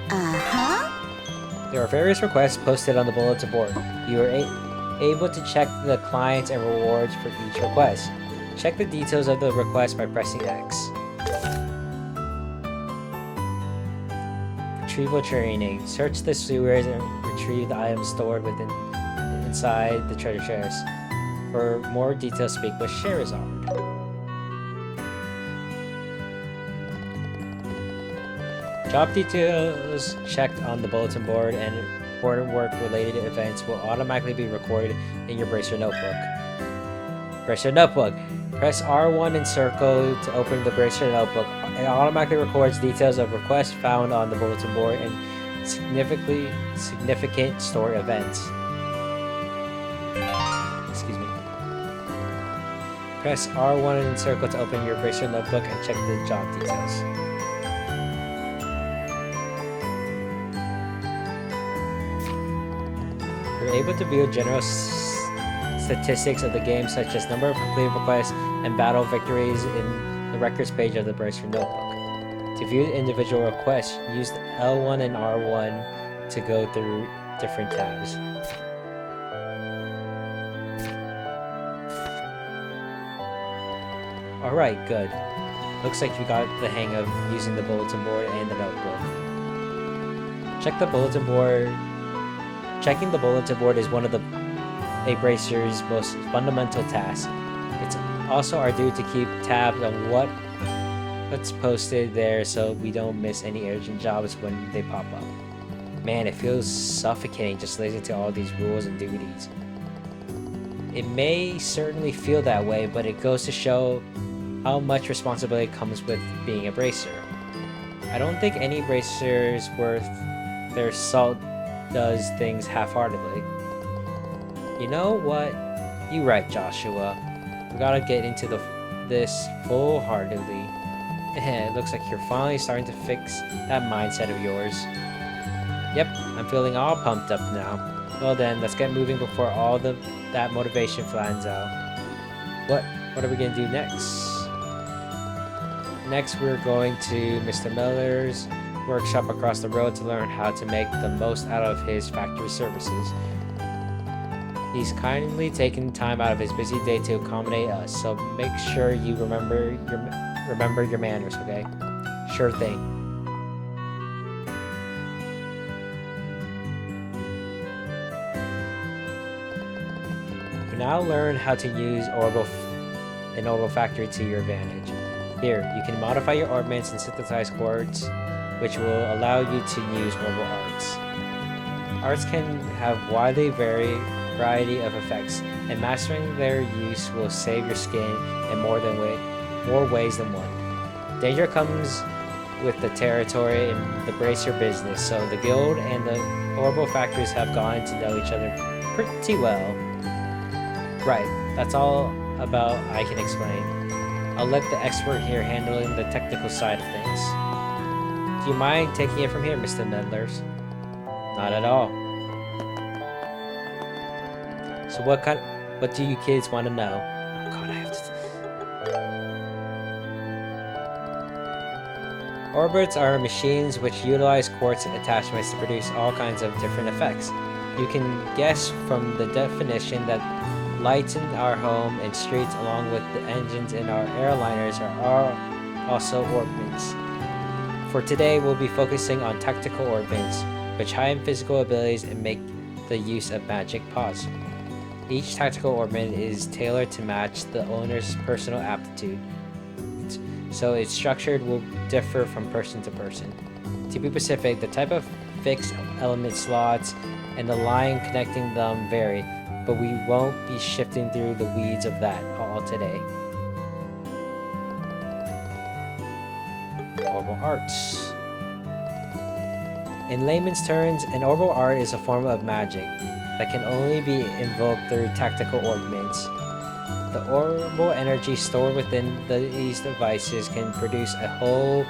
There are various requests posted on the bulletin board. You are able to check the clients and rewards for each request. Check the details of the request by pressing X. Retrieval training. Search the sewers and retrieve the items stored inside the treasure chests. For more details, speak with Sherazard. Job details checked on the bulletin board and important work-related events will automatically be recorded in your Bracer notebook. Bracer notebook. Press R1 in circle to open the Bracer notebook. It automatically records details of requests found on the bulletin board and significant story events. Excuse me. Press R1 in circle to open your Bracer notebook and check the job details. You're able to view general statistics of the game, such as number of completed requests and battle victories in the records page of the Bracer notebook. To view individual requests, use L1 and R1 to go through different tabs. Alright, good. Looks like you got the hang of using the bulletin board and the notebook. Check the bulletin board. Checking the bulletin board is one of a Bracer's most fundamental tasks. It's also our duty to keep tabs on what's posted there so we don't miss any urgent jobs when they pop up. Man, it feels suffocating just listening to all these rules and duties. It may certainly feel that way, but it goes to show how much responsibility comes with being a Bracer. I don't think any Bracer's worth their salt does things half-heartedly. You know what? You're right, Joshua. We gotta get into this full-heartedly. It looks like you're finally starting to fix that mindset of yours. Yep, I'm feeling all pumped up now. Well then, let's get moving before all that motivation flattens out. What are we gonna do next? Next, we're going to Mr. Miller's workshop across the road to learn how to make the most out of his factory services. He's kindly taken time out of his busy day to accommodate us, so make sure you remember your manners, okay? Sure thing. You now learn how to use an Orbo factory to your advantage. Here, you can modify your Orbments and synthesize quartz, which will allow you to use Orbo arts. Arts can have widely variety of effects, and mastering their use will save your skin in more ways than one. Danger comes with the territory in the Bracer business, so the guild and the Orbo factories have gotten to know each other pretty well. Right, that's all about I can explain. I'll let the expert here handling the technical side of things. Do you mind taking it from here, Mr. Nedlers? Not at all. So what do you kids want to know? Oh god, I have to... Orbmets are machines which utilize quartz attachments to produce all kinds of different effects. You can guess from the definition that lights in our home and streets along with the engines in our airliners are also Orbments. For today, we'll be focusing on tactical Orbments, which heighten physical abilities and make the use of magic possible. Each tactical Orbment is tailored to match the owner's personal aptitude, so its structure will differ from person to person. To be specific, the type of fixed element slots and the line connecting them vary, but we won't be shifting through the weeds of that all today. Orbo Arts. In layman's terms, an Orbo Art is a form of magic that can only be invoked through tactical Orbments. The Orbo energy stored within these devices can produce a whole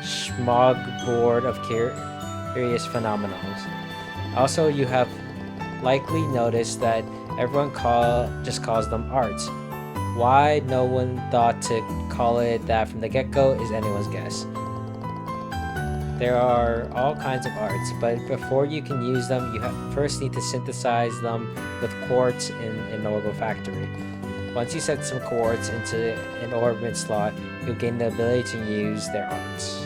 smorgasbord of curious phenomena. Also, you have likely noticed that everyone just calls them arts. Why no one thought to call it that from the get-go is anyone's guess. There are all kinds of arts, but before you can use them, you first need to synthesize them with quartz in an orbital factory. Once you set some quartz into an Orbment slot, you'll gain the ability to use their arts.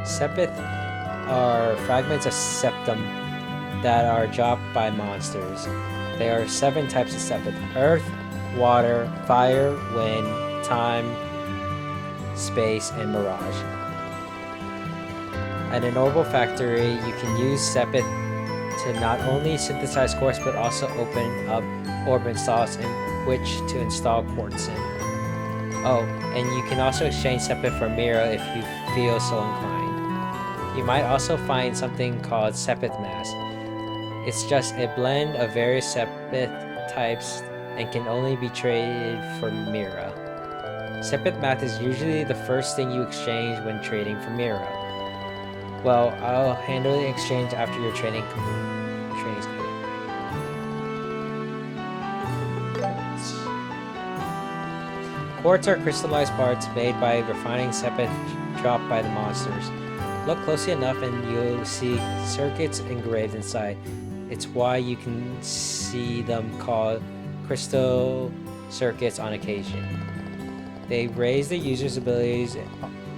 Sepith are fragments of septum that are dropped by monsters. There are 7 types of Sepith: Earth, Water, Fire, Wind, Time, Space, and Mirage. At an orbital factory, you can use Sepith to not only synthesize quartz but also open up Orbment slots in which to install quartz in. Oh, and you can also exchange Sepith for Mira if you feel so inclined. You might also find something called Sepith Mass. It's just a blend of various Sepith types and can only be traded for Mira. Sepith Math is usually the first thing you exchange when trading for Mira. Well, I'll handle the exchange after your training's complete. Quartz are crystallized parts made by refining Sepith dropped by the monsters. Look closely enough and you'll see circuits engraved inside. It's why you can see them called crystal circuits on occasion. They raise the user's abilities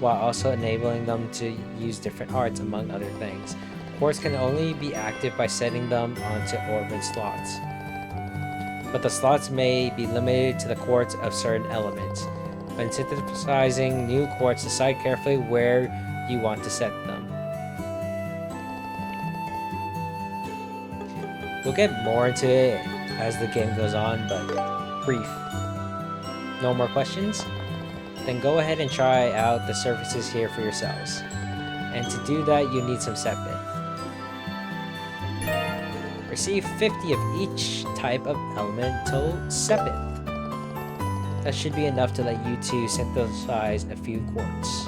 while also enabling them to use different arts, among other things. Quartz can only be active by setting them onto Orbment slots, but the slots may be limited to the quartz of certain elements. When synthesizing new quartz, decide carefully where you want to set them. We'll get more into it as the game goes on, but brief. No more questions? Then go ahead and try out the surfaces here for yourselves. And to do that, you need some Sepith. Receive 50 of each type of elemental Sepith. That should be enough to let you two synthesize a few quartz.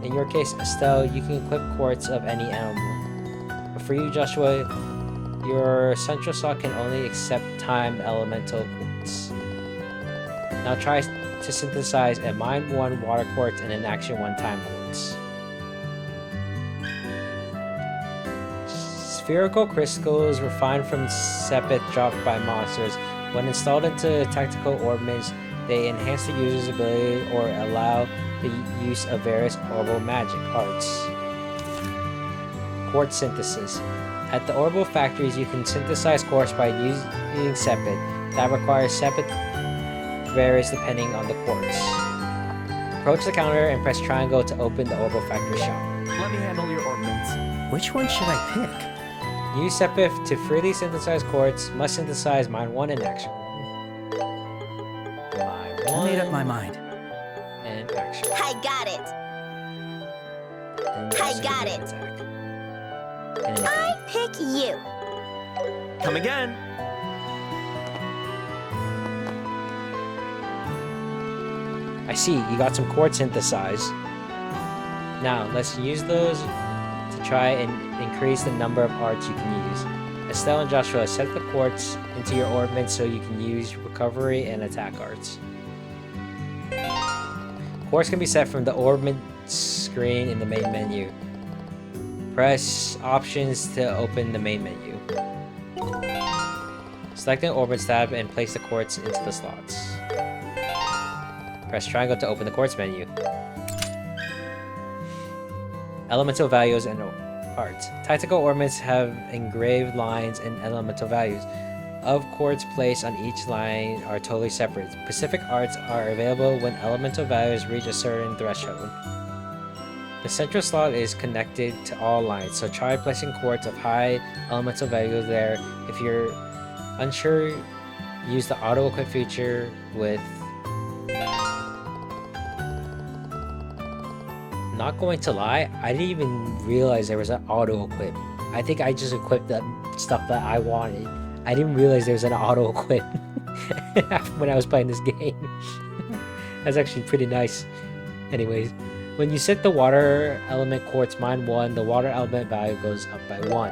In your case, Estelle, you can equip quartz of any animal. But for you, Joshua, your central slot can only accept time elemental quartz. Now try to synthesize a Mind 1 water quartz and an Action 1 time quartz. Spherical crystals refined from Sepith dropped by monsters. When installed into tactical orbments, they enhance the user's ability or allow the use of various orbital magic arts. Quartz synthesis. At the orbital factories, you can synthesize quartz by using Sepith. That requires Sepith varies depending on the quartz. Approach the counter and press triangle to open the orbital factory shop. Let me handle your Orbments. Which one should I pick? Use Sepith to freely synthesize quartz. Must synthesize Mind 1 and Action 1. Mind 1. I made up my mind. And Action. I got it. And I got it. Attack. And I pick you. Come again. I see, you got some quartz synthesized. Now, let's use those to try and increase the number of arts you can use. Estelle and Joshua, set the quartz into your Orbment so you can use recovery and attack arts. Quartz can be set from the Orbment screen in the main menu. Press options to open the main menu. Select an Orbment tab and place the quartz into the slots. Press triangle to open the quartz menu. Elemental values and arts. Tactical Orbments have engraved lines and elemental values of quartz placed on each line are totally separate. Specific arts are available when elemental values reach a certain threshold. The central slot is connected to all lines, so try placing quartz of high elemental value there. If you're unsure, use the auto equip feature with. Not going to lie, I didn't even realize there was an auto equip. I think I just equipped the stuff that I wanted. I didn't realize there was an auto equip when I was playing this game. That's actually pretty nice. Anyways, when you set the water element quartz Mind 1, the water element value goes up by 1.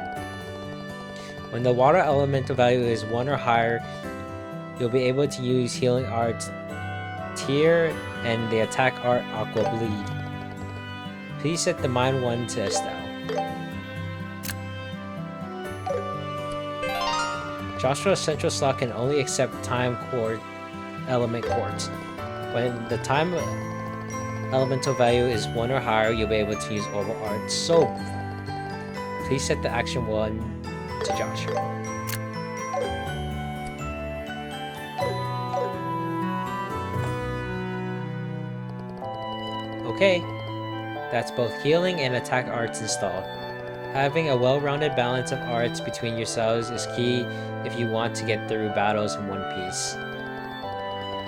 When the water elemental value is 1 or higher, you'll be able to use healing arts Tear and the attack art Aqua Bleed. Please set the Mind 1 to Estelle. Joshua's central slot can only accept time element quartz. When the time elemental value is 1 or higher, you'll be able to use Orbal Art. So, please set the action 1 to Joshua. Okay, that's both healing and attack arts installed. Having a well-rounded balance of arts between yourselves is key if you want to get through battles in one piece.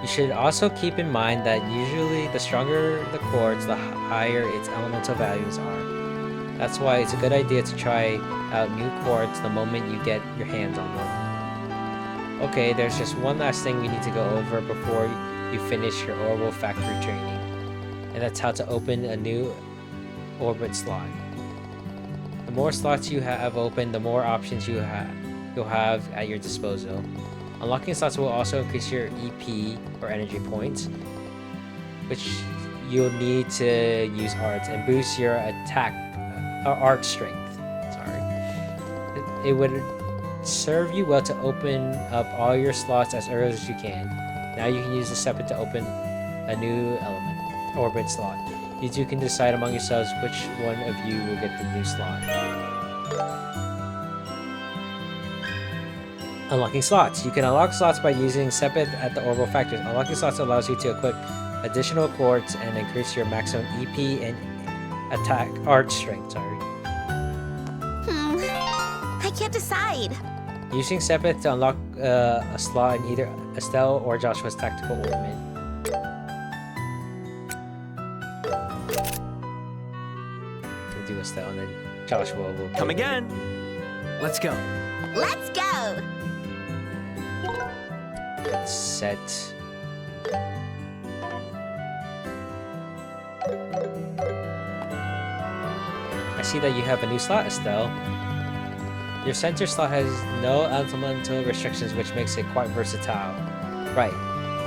You should also keep in mind that usually the stronger the quartz, the higher its elemental values are. That's why it's a good idea to try out new quartz the moment you get your hands on them. Okay, there's just one last thing we need to go over before you finish your Orbal factory training. And that's how to open a new Orbment slot. The more slots you have open, the more options you'll have at your disposal. Unlocking slots will also increase your EP, or energy points, which you'll need to use arts, and boost your attack, or art strength. Sorry. It would serve you well to open up all your slots as early as you can. Now you can use the separate to open a new element, Orbit slot. You two can decide among yourselves which one of you will get the new slot. Unlocking slots. You can unlock slots by using Sepith at the Orbal Factors. Unlocking slots allows you to equip additional quartz and increase your maximum EP and attack art strength. I can't decide. Using Sepith to unlock a slot in either Estelle or Joshua's tactical ornament. We'll do Estelle and then Joshua will Come again. Let's go. Let's go. Set. I see that you have a new slot, Estelle. Your center slot has no elemental restrictions, which makes it quite versatile. Right,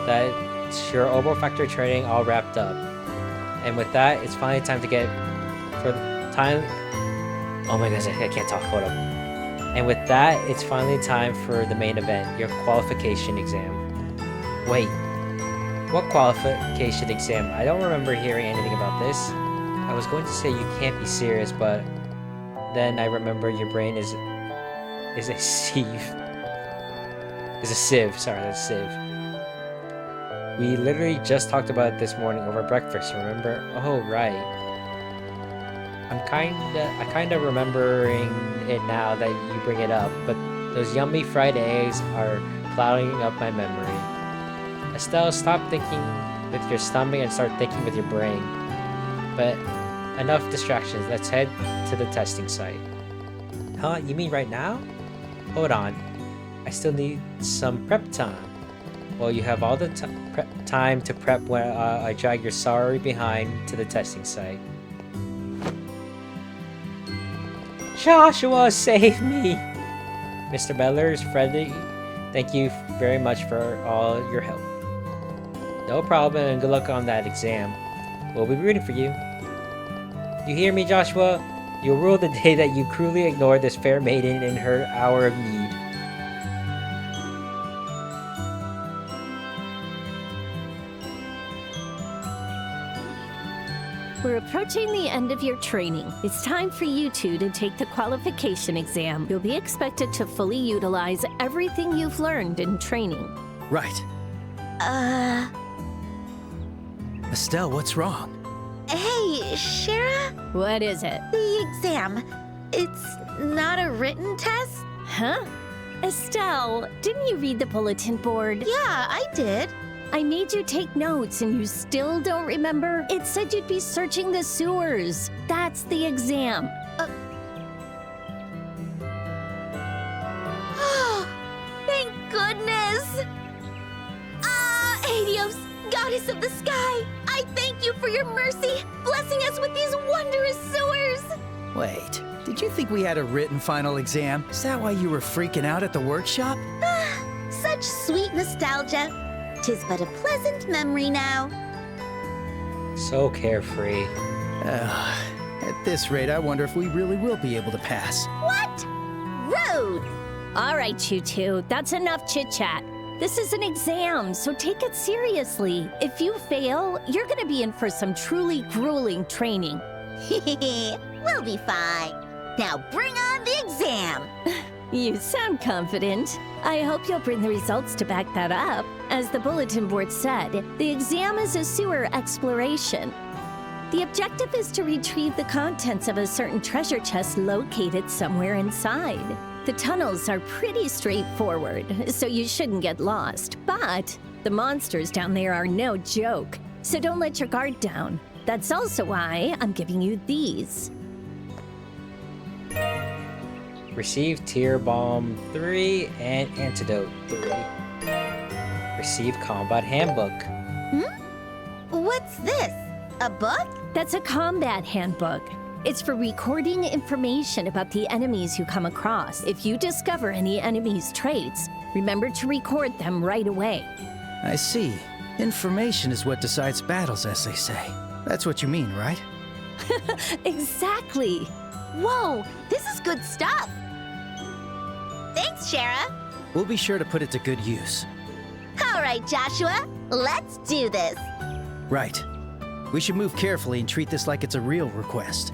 that's your Orbal Factory training all wrapped up. And with that, it's finally time to get Oh my gosh, I can't talk. Hold up. And with that, it's finally time for the main event, your qualification exam. Wait, what qualification exam? I don't remember hearing anything about this. I was going to say you can't be serious, but then I remember your brain is a sieve. Is a sieve, sorry, that's sieve. We literally just talked about it this morning over breakfast, remember? Oh, right. I kinda remembering it now that you bring it up, but those yummy fried eggs are clouding up my memory. Estelle, stop thinking with your stomach and start thinking with your brain. But enough distractions, let's head to the testing site. Huh, you mean right now? Hold on, I still need some prep time. Well, you have all the time to prep when I drag your sorry behind to the testing site. Joshua, save me! Mr. Mellors, Freddy, thank you very much for all your help. No problem, and good luck on that exam. We'll be rooting for you. You hear me, Joshua? You'll rue the day that you cruelly ignored this fair maiden in her hour of need. We're approaching the end of your training. It's time for you two to take the qualification exam. You'll be expected to fully utilize everything you've learned in training. Right. Estelle, what's wrong? Hey, Shara? What is it? The exam. It's not a written test? Huh? Estelle, didn't you read the bulletin board? Yeah, I did. I made you take notes and you still don't remember? It said you'd be searching the sewers. That's the exam. Oh, thank goodness! Helios, goddess of the sky, I thank you for your mercy, blessing us with these wondrous sewers! Wait, did you think we had a written final exam? Is that why you were freaking out at the workshop? Such sweet nostalgia. 'Tis but a pleasant memory now. So carefree. At this rate, I wonder if we really will be able to pass. What? Rude! All right, you two, that's enough chit-chat. This is an exam, so take it seriously. If you fail, you're gonna be in for some truly grueling training. We'll be fine. Now bring on the exam. You sound confident. I hope you'll bring the results to back that up. As the bulletin board said, the exam is a sewer exploration. The objective is to retrieve the contents of a certain treasure chest located somewhere inside. The tunnels are pretty straightforward, so you shouldn't get lost. But the monsters down there are no joke, so don't let your guard down. That's also why I'm giving you these. Receive Tear Bomb 3 and Antidote 3. Receive Combat Handbook. What's this? A book? That's a combat handbook. It's for recording information about the enemies you come across. If you discover any enemy's traits, remember to record them right away. I see. Information is what decides battles, as they say. That's what you mean, right? Exactly. Whoa, this is good stuff. Thanks, Shara. We'll be sure to put it to good use. All right, Joshua, let's do this. Right. We should move carefully and treat this like it's a real request.